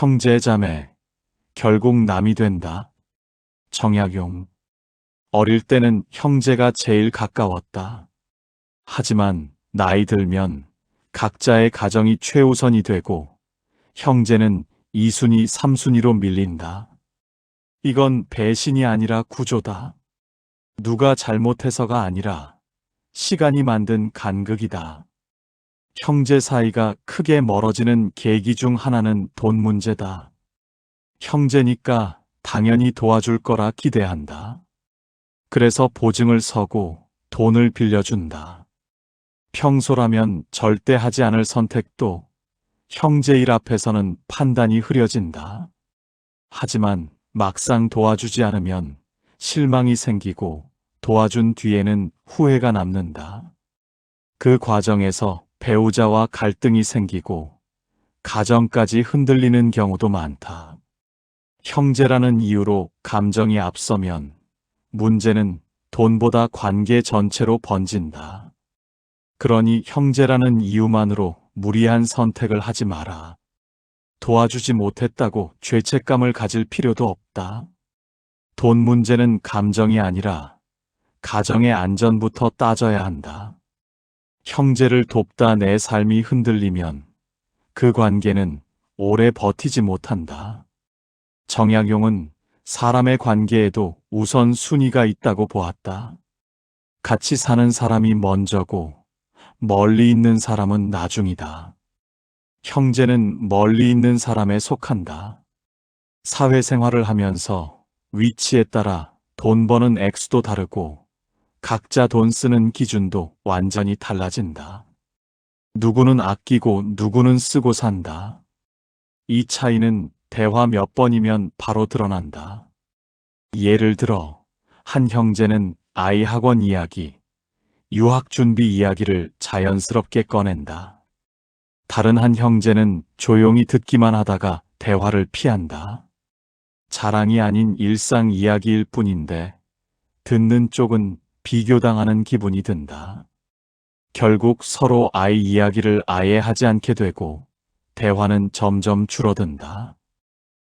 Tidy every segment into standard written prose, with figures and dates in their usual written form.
형제 자매, 결국 남이 된다. 정약용. 어릴 때는 형제가 제일 가까웠다. 하지만 나이 들면 각자의 가정이 최우선이 되고 형제는 2순위, 3순위로 밀린다. 이건 배신이 아니라 구조다. 누가 잘못해서가 아니라 시간이 만든 간극이다. 형제 사이가 크게 멀어지는 계기 중 하나는 돈 문제다. 형제니까 당연히 도와줄 거라 기대한다. 그래서 보증을 서고 돈을 빌려준다. 평소라면 절대 하지 않을 선택도 형제 일 앞에서는 판단이 흐려진다. 하지만 막상 도와주지 않으면 실망이 생기고 도와준 뒤에는 후회가 남는다. 그 과정에서 배우자와 갈등이 생기고 가정까지 흔들리는 경우도 많다. 형제라는 이유로 감정이 앞서면 문제는 돈보다 관계 전체로 번진다. 그러니 형제라는 이유만으로 무리한 선택을 하지 마라. 도와주지 못했다고 죄책감을 가질 필요도 없다. 돈 문제는 감정이 아니라 가정의 안전부터 따져야 한다. 형제를 돕다 내 삶이 흔들리면 그 관계는 오래 버티지 못한다. 정약용은 사람의 관계에도 우선 순위가 있다고 보았다. 같이 사는 사람이 먼저고 멀리 있는 사람은 나중이다. 형제는 멀리 있는 사람에 속한다. 사회생활을 하면서 위치에 따라 돈 버는 액수도 다르고 각자 돈 쓰는 기준도 완전히 달라진다. 누구는 아끼고 누구는 쓰고 산다. 이 차이는 대화 몇 번이면 바로 드러난다. 예를 들어 한 형제는 아이 학원 이야기, 유학 준비 이야기를 자연스럽게 꺼낸다. 다른 한 형제는 조용히 듣기만 하다가 대화를 피한다. 자랑이 아닌 일상 이야기일 뿐인데 듣는 쪽은 비교당하는 기분이 든다. 결국 서로 아이 이야기를 아예 하지 않게 되고 대화는 점점 줄어든다.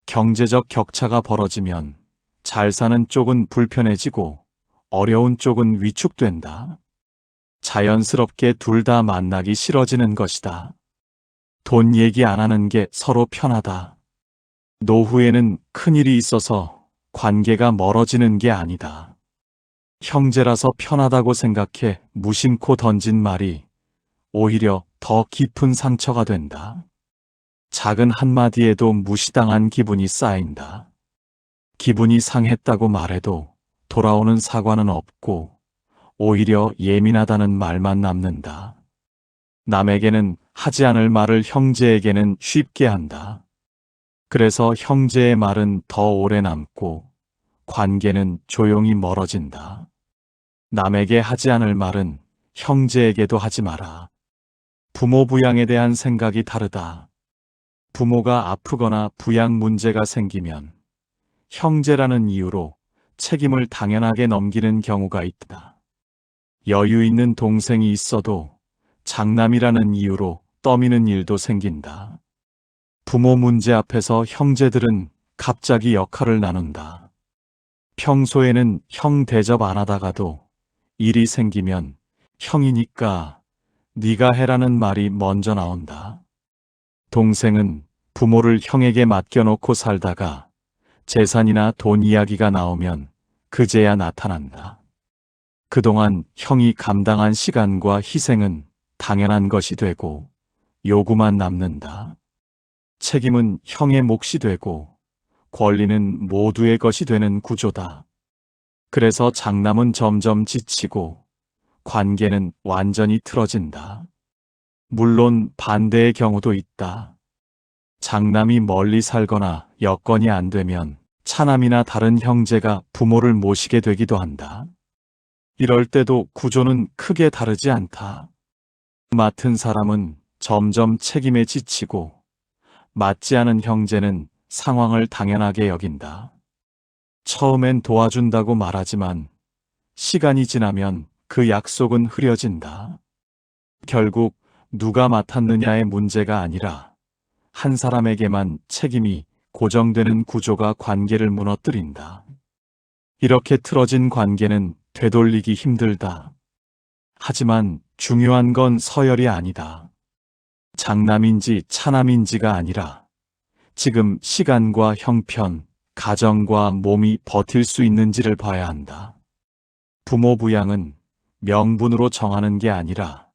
경제적 격차가 벌어지면 잘 사는 쪽은 불편해지고 어려운 쪽은 위축된다. 자연스럽게 둘 다 만나기 싫어지는 것이다. 돈 얘기 안 하는 게 서로 편하다. 노후에는 큰일이 있어서 관계가 멀어지는 게 아니다. 형제라서 편하다고 생각해 무심코 던진 말이 오히려 더 깊은 상처가 된다. 작은 한마디에도 무시당한 기분이 쌓인다. 기분이 상했다고 말해도 돌아오는 사과는 없고 오히려 예민하다는 말만 남는다. 남에게는 하지 않을 말을 형제에게는 쉽게 한다. 그래서 형제의 말은 더 오래 남고 관계는 조용히 멀어진다. 남에게 하지 않을 말은 형제에게도 하지 마라. 부모 부양에 대한 생각이 다르다. 부모가 아프거나 부양 문제가 생기면 형제라는 이유로 책임을 당연하게 넘기는 경우가 있다. 여유 있는 동생이 있어도 장남이라는 이유로 떠미는 일도 생긴다. 부모 문제 앞에서 형제들은 갑자기 역할을 나눈다. 평소에는 형 대접 안 하다가도 일이 생기면 형이니까 네가 해라는 말이 먼저 나온다. 동생은 부모를 형에게 맡겨놓고 살다가 재산이나 돈 이야기가 나오면 그제야 나타난다. 그동안 형이 감당한 시간과 희생은 당연한 것이 되고 요구만 남는다. 책임은 형의 몫이 되고 권리는 모두의 것이 되는 구조다. 그래서 장남은 점점 지치고 관계는 완전히 틀어진다. 물론 반대의 경우도 있다. 장남이 멀리 살거나 여건이 안 되면 차남이나 다른 형제가 부모를 모시게 되기도 한다. 이럴 때도 구조는 크게 다르지 않다. 맡은 사람은 점점 책임에 지치고 맞지 않은 형제는 상황을 당연하게 여긴다. 처음엔 도와준다고 말하지만 시간이 지나면 그 약속은 흐려진다. 결국 누가 맡았느냐의 문제가 아니라 한 사람에게만 책임이 고정되는 구조가 관계를 무너뜨린다. 이렇게 틀어진 관계는 되돌리기 힘들다. 하지만 중요한 건 서열이 아니다. 장남인지 차남인지가 아니라 지금 시간과 형편, 가정과 몸이 버틸 수 있는지를 봐야 한다. 부모 부양은 명분으로 정하는 게 아니라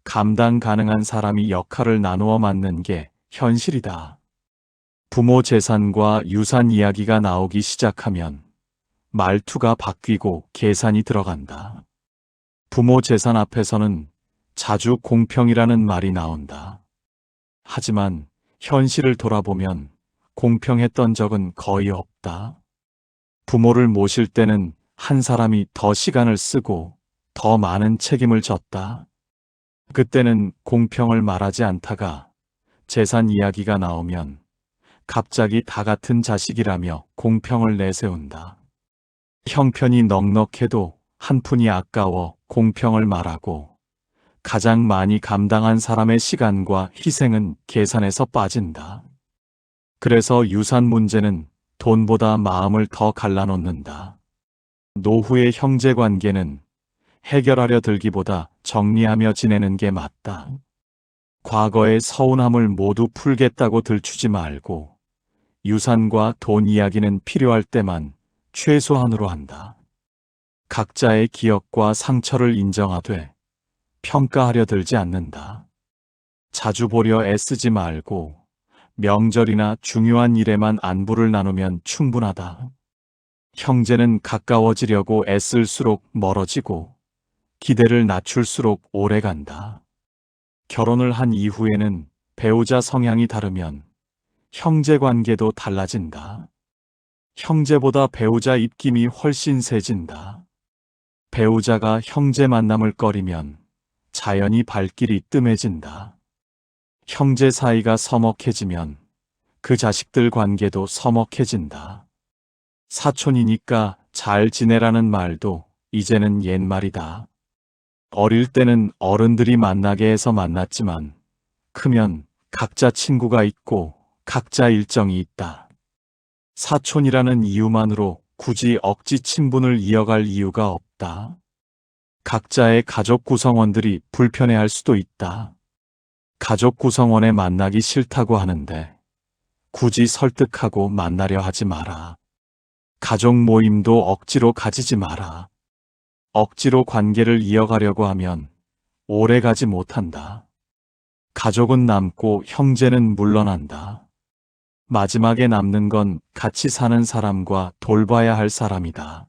감당 가능한 사람이 역할을 나누어 맡는 게 현실이다. 부모 재산과 유산 이야기가 나오기 시작하면 말투가 바뀌고 계산이 들어간다. 부모 재산 앞에서는 자주 공평이라는 말이 나온다. 하지만 현실을 돌아보면 공평했던 적은 거의 없다. 부모를 모실 때는 한 사람이 더 시간을 쓰고 더 많은 책임을 졌다. 그때는 공평을 말하지 않다가 재산 이야기가 나오면 갑자기 다 같은 자식이라며 공평을 내세운다. 형편이 넉넉해도 한 푼이 아까워 공평을 말하고 가장 많이 감당한 사람의 시간과 희생은 계산에서 빠진다. 그래서 유산 문제는 돈보다 마음을 더 갈라놓는다. 노후의 형제 관계는 해결하려 들기보다 정리하며 지내는 게 맞다. 과거의 서운함을 모두 풀겠다고 들추지 말고 유산과 돈 이야기는 필요할 때만 최소한으로 한다. 각자의 기억과 상처를 인정하되 평가하려 들지 않는다. 자주 보려 애쓰지 말고 명절이나 중요한 일에만 안부를 나누면 충분하다. 형제는 가까워지려고 애쓸수록 멀어지고 기대를 낮출수록 오래 간다. 결혼을 한 이후에는 배우자 성향이 다르면 형제 관계도 달라진다. 형제보다 배우자 입김이 훨씬 세진다. 배우자가 형제 만남을 꺼리면 자연히 발길이 뜸해진다. 형제 사이가 서먹해지면 그 자식들 관계도 서먹해진다. 사촌이니까 잘 지내라는 말도 이제는 옛말이다. 어릴 때는 어른들이 만나게 해서 만났지만 크면 각자 친구가 있고 각자 일정이 있다. 사촌이라는 이유만으로 굳이 억지 친분을 이어갈 이유가 없다. 각자의 가족 구성원들이 불편해할 수도 있다. 가족 구성원에 만나기 싫다고 하는데 굳이 설득하고 만나려 하지 마라. 가족 모임도 억지로 가지지 마라. 억지로 관계를 이어가려고 하면 오래 가지 못한다. 가족은 남고 형제는 물러난다. 마지막에 남는 건 같이 사는 사람과 돌봐야 할 사람이다.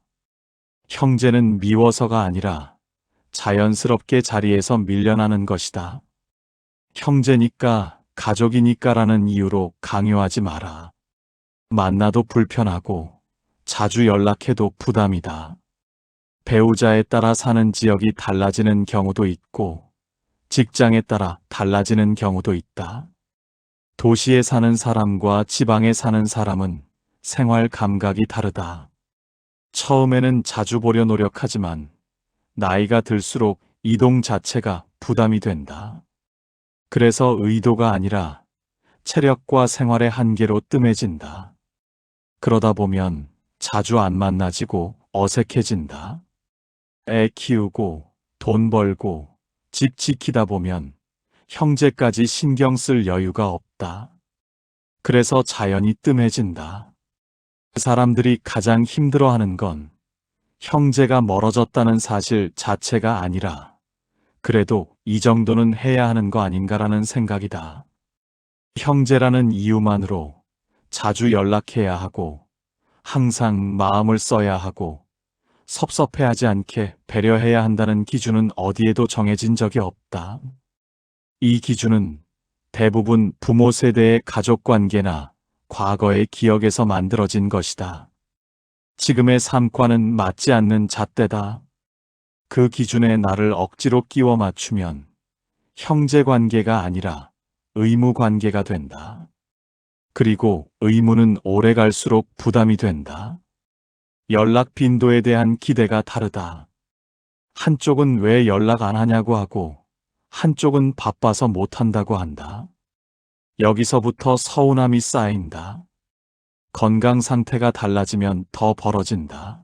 형제는 미워서가 아니라 자연스럽게 자리에서 밀려나는 것이다. 형제니까 가족이니까라는 이유로 강요하지 마라. 만나도 불편하고 자주 연락해도 부담이다. 배우자에 따라 사는 지역이 달라지는 경우도 있고 직장에 따라 달라지는 경우도 있다. 도시에 사는 사람과 지방에 사는 사람은 생활 감각이 다르다. 처음에는 자주 보려 노력하지만 나이가 들수록 이동 자체가 부담이 된다. 그래서 의도가 아니라 체력과 생활의 한계로 뜸해진다. 그러다 보면 자주 안 만나지고 어색해진다. 애 키우고 돈 벌고 집 지키다 보면 형제까지 신경 쓸 여유가 없다. 그래서 자연이 뜸해진다. 사람들이 가장 힘들어하는 건 형제가 멀어졌다는 사실 자체가 아니라 그래도 이 정도는 해야 하는 거 아닌가라는 생각이다. 형제라는 이유만으로 자주 연락해야 하고 항상 마음을 써야 하고 섭섭해하지 않게 배려해야 한다는 기준은 어디에도 정해진 적이 없다. 이 기준은 대부분 부모 세대의 가족관계나 과거의 기억에서 만들어진 것이다. 지금의 삶과는 맞지 않는 잣대다. 그 기준에 나를 억지로 끼워 맞추면 형제관계가 아니라 의무관계가 된다. 그리고 의무는 오래 갈수록 부담이 된다. 연락 빈도에 대한 기대가 다르다. 한쪽은 왜 연락 안 하냐고 하고 한쪽은 바빠서 못 한다고 한다. 여기서부터 서운함이 쌓인다. 건강 상태가 달라지면 더 벌어진다.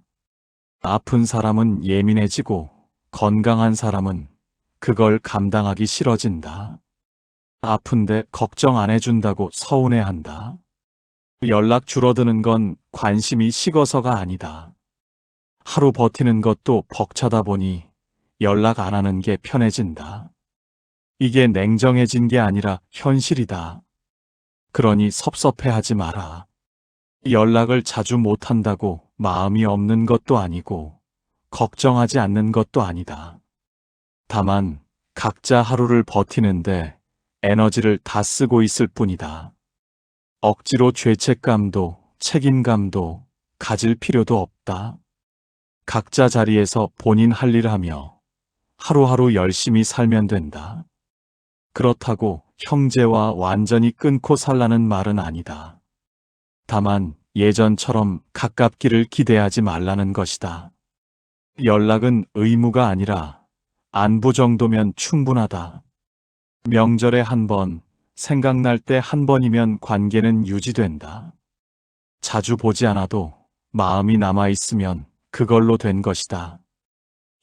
아픈 사람은 예민해지고 건강한 사람은 그걸 감당하기 싫어진다. 아픈데 걱정 안 해준다고 서운해한다. 연락 줄어드는 건 관심이 식어서가 아니다. 하루 버티는 것도 벅차다 보니 연락 안 하는 게 편해진다. 이게 냉정해진 게 아니라 현실이다. 그러니 섭섭해하지 마라. 연락을 자주 못한다고 마음이 없는 것도 아니고 걱정하지 않는 것도 아니다. 다만 각자 하루를 버티는데 에너지를 다 쓰고 있을 뿐이다. 억지로 죄책감도 책임감도 가질 필요도 없다. 각자 자리에서 본인 할 일 하며 하루하루 열심히 살면 된다. 그렇다고 형제와 완전히 끊고 살라는 말은 아니다. 다만 예전처럼 가깝기를 기대하지 말라는 것이다. 연락은 의무가 아니라 안부 정도면 충분하다. 명절에 한 번, 생각날 때 한 번이면 관계는 유지된다. 자주 보지 않아도 마음이 남아있으면 그걸로 된 것이다.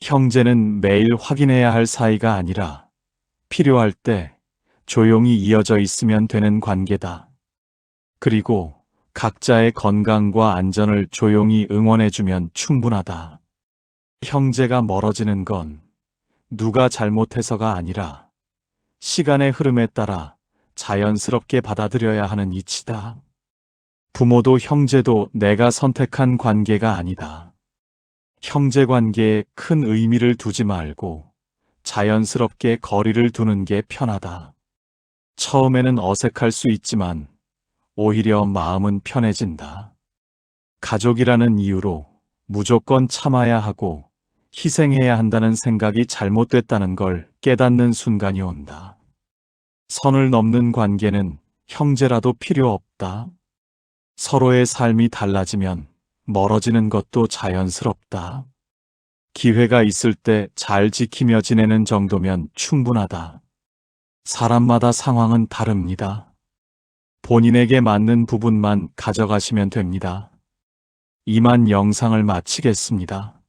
형제는 매일 확인해야 할 사이가 아니라 필요할 때 조용히 이어져 있으면 되는 관계다. 그리고 각자의 건강과 안전을 조용히 응원해주면 충분하다. 형제가 멀어지는 건 누가 잘못해서가 아니라 시간의 흐름에 따라 자연스럽게 받아들여야 하는 이치다. 부모도 형제도 내가 선택한 관계가 아니다. 형제 관계에 큰 의미를 두지 말고 자연스럽게 거리를 두는 게 편하다. 처음에는 어색할 수 있지만 오히려 마음은 편해진다. 가족이라는 이유로 무조건 참아야 하고 희생해야 한다는 생각이 잘못됐다는 걸 깨닫는 순간이 온다. 선을 넘는 관계는 형제라도 필요 없다. 서로의 삶이 달라지면 멀어지는 것도 자연스럽다. 기회가 있을 때 잘 지키며 지내는 정도면 충분하다. 사람마다 상황은 다릅니다. 본인에게 맞는 부분만 가져가시면 됩니다. 이만 영상을 마치겠습니다.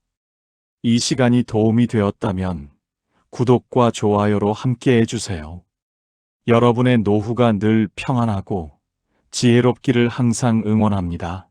이 시간이 도움이 되었다면 구독과 좋아요로 함께 해주세요. 여러분의 노후가 늘 평안하고 지혜롭기를 항상 응원합니다.